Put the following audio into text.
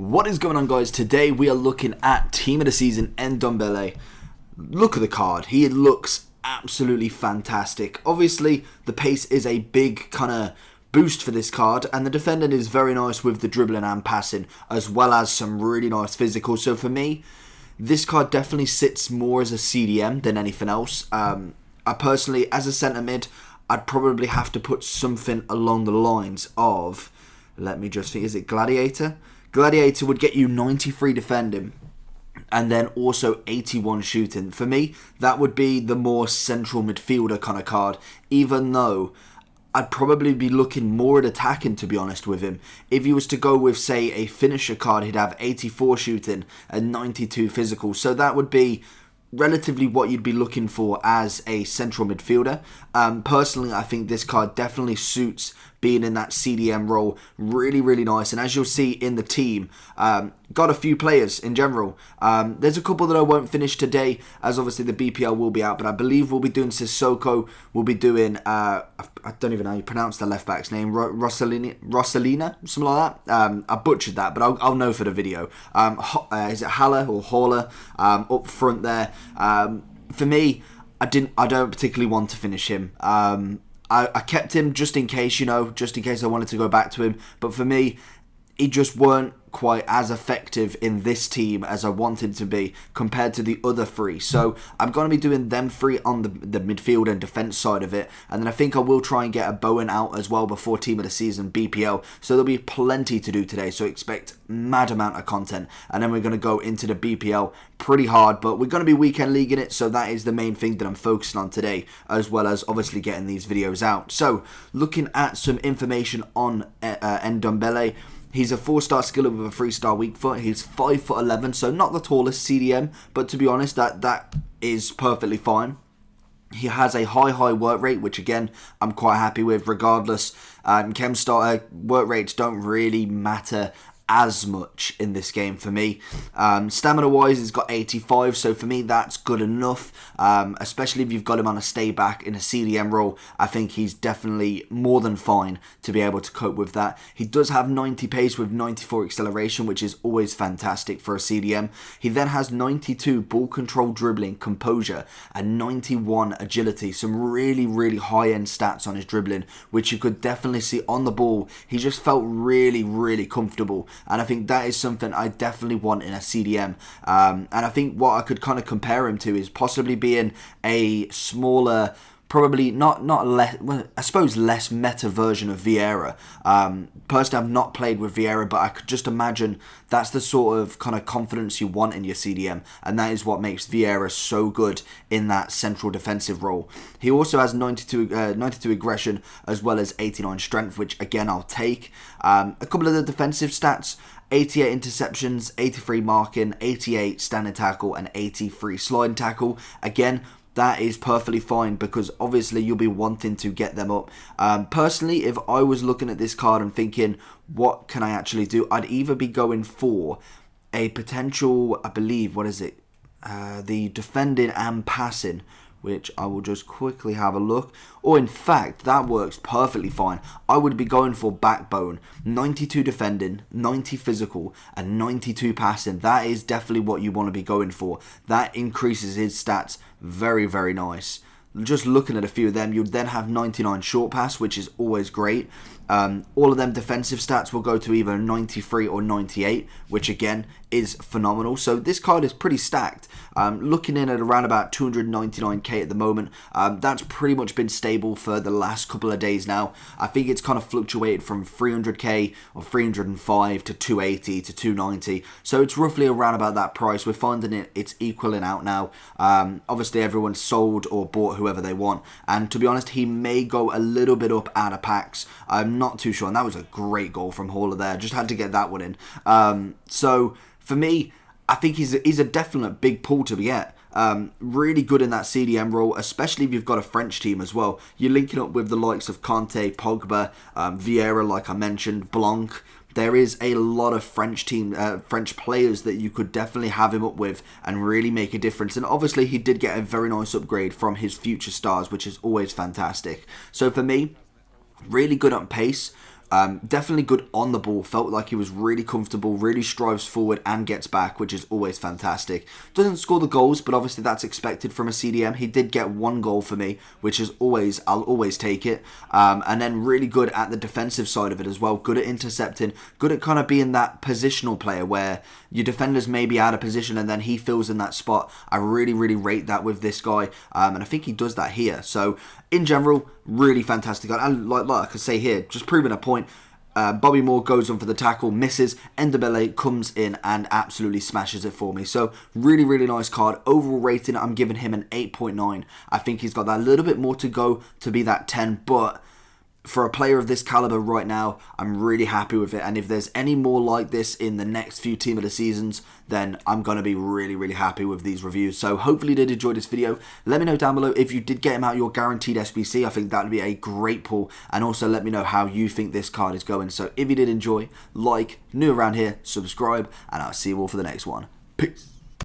What is going on, guys? Today we are looking at Team of the Season Ndombele. Look at the card. He looks absolutely fantastic. Obviously, the pace is a big kind of boost for this card, and the defending is very nice with the dribbling and passing, as well as some really nice physical. So for me, this card definitely sits more as a CDM than anything else. I personally, as a centre mid, I'd probably have to put something along the lines of, let me just think, is it Gladiator? Gladiator would get you 93 defending and then also 81 shooting. For me, that would be the more central midfielder kind of card, even though I'd probably be looking more at attacking, to be honest with him. If he was to go with, say, a finisher card, he'd have 84 shooting and 92 physical. So that would be relatively what you'd be looking for as a central midfielder. Personally, I think this card definitely suits being in that CDM role really, really nice. And as you'll see in the team, got a few players in general. There's a couple that I won't finish today, as obviously the BPL will be out, but I believe we'll be doing Sissoko, we'll be doing, I don't even know how you pronounce the left back's name, Roussillon, something like that. I butchered that, but I'll know for the video. Is it Haller or Haller up front there? For me, I don't particularly want to finish him. I kept him just in case, just in case I wanted to go back to him. But for me, he just weren't quite as effective in this team as I wanted to be compared to the other three. So I'm going to be doing them three on the midfield and defence side of it. And then I think I will try and get a Bowen out as well before Team of the Season BPL. So there'll be plenty to do today. So expect mad amount of content. And then we're going to go into the BPL pretty hard. But we're going to be weekend leaguing it. So that is the main thing that I'm focusing on today, as well as obviously getting these videos out. So looking at some information on Ndombele. He's a 4-star skiller with a 3-star weak foot. He's 5'11", so not the tallest CDM, but to be honest, that is perfectly fine. He has a high work rate, which again, I'm quite happy with regardless. Chem starter work rates don't really matter as much in this game for me. Stamina wise, he's got 85, so for me that's good enough, especially if you've got him on a stay back in a CDM role. I think he's definitely more than fine to be able to cope with that. He does have 90 pace with 94 acceleration, which is always fantastic for a CDM. He then has 92 ball control, dribbling, composure, and 91 agility. Some really high-end stats on his dribbling, which you could definitely see on the ball. He just felt really comfortable. And I think that is something I definitely want in a CDM. And I think what I could kind of compare him to is possibly being a smaller, probably not less, well, I suppose less meta version of Vieira. Personally, I've not played with Vieira, but I could just imagine that's the sort of kind of confidence you want in your CDM, and that is what makes Vieira so good in that central defensive role. He also has 92 aggression as well as 89 strength, which again I'll take. A couple of the defensive stats: 88 interceptions, 83 marking, 88 standing tackle, and 83 sliding tackle. Again, that is perfectly fine because obviously you'll be wanting to get them up. Personally, if I was looking at this card and thinking, what can I actually do? I'd either be going for a potential, I believe, what is it? The defending and passing, which I will just quickly have a look. Or in fact, that works perfectly fine. I would be going for backbone, 92 defending, 90 physical, and 92 passing. That is definitely what you want to be going for. That increases his stats very nice. Just looking at a few of them, you'd then have 99 short pass, which is always great. All of them defensive stats will go to either 93 or 98, which again is phenomenal. So this card is pretty stacked. Looking in at around about 299k at the moment. That's pretty much been stable for the last couple of days now. I think it's kind of fluctuated from 300k or 305 to 280 to 290. So it's roughly around about that price. We're finding it's equaling out now. Obviously everyone's sold or bought whoever they want. And to be honest, he may go a little bit up out of packs. I'm not too sure. And that was a great goal from Haller there. Just had to get that one in. So for me, I think he's a definite big pull to get. Really good in that CDM role, especially if you've got a French team as well. You're linking up with the likes of Kanté, Pogba, Vieira, like I mentioned, Blanc. There is a lot of French players that you could definitely have him up with and really make a difference. And obviously he did get a very nice upgrade from his future stars, which is always fantastic. So for me, really good on pace, Definitely good on the ball. Felt like he was really comfortable, really strives forward and gets back, which is always fantastic. Doesn't score the goals, but obviously that's expected from a CDM. He did get 1 goal for me, which is always, I'll always take it. And then really good at the defensive side of it as well. Good at intercepting, good at kind of being that positional player where your defenders may be out of position and then he fills in that spot. I really, really rate that with this guy. And I think he does that here. So in general, really fantastic. And like I say here, just proving a point. Bobby Moore goes on for the tackle, misses. Ndombele comes in and absolutely smashes it for me. So really, really nice card. Overall rating, I'm giving him an 8.9. I think he's got that little bit more to go to be that 10, but for a player of this caliber right now, I'm really happy with it. And if there's any more like this in the next few Team of the Seasons, then I'm going to be really, really happy with these reviews. So hopefully you did enjoy this video. Let me know down below if you did get him out your guaranteed SBC. I think that would be a great pull. And also let me know how you think this card is going. So if you did enjoy, like, new around here, subscribe, and I'll see you all for the next one. Peace.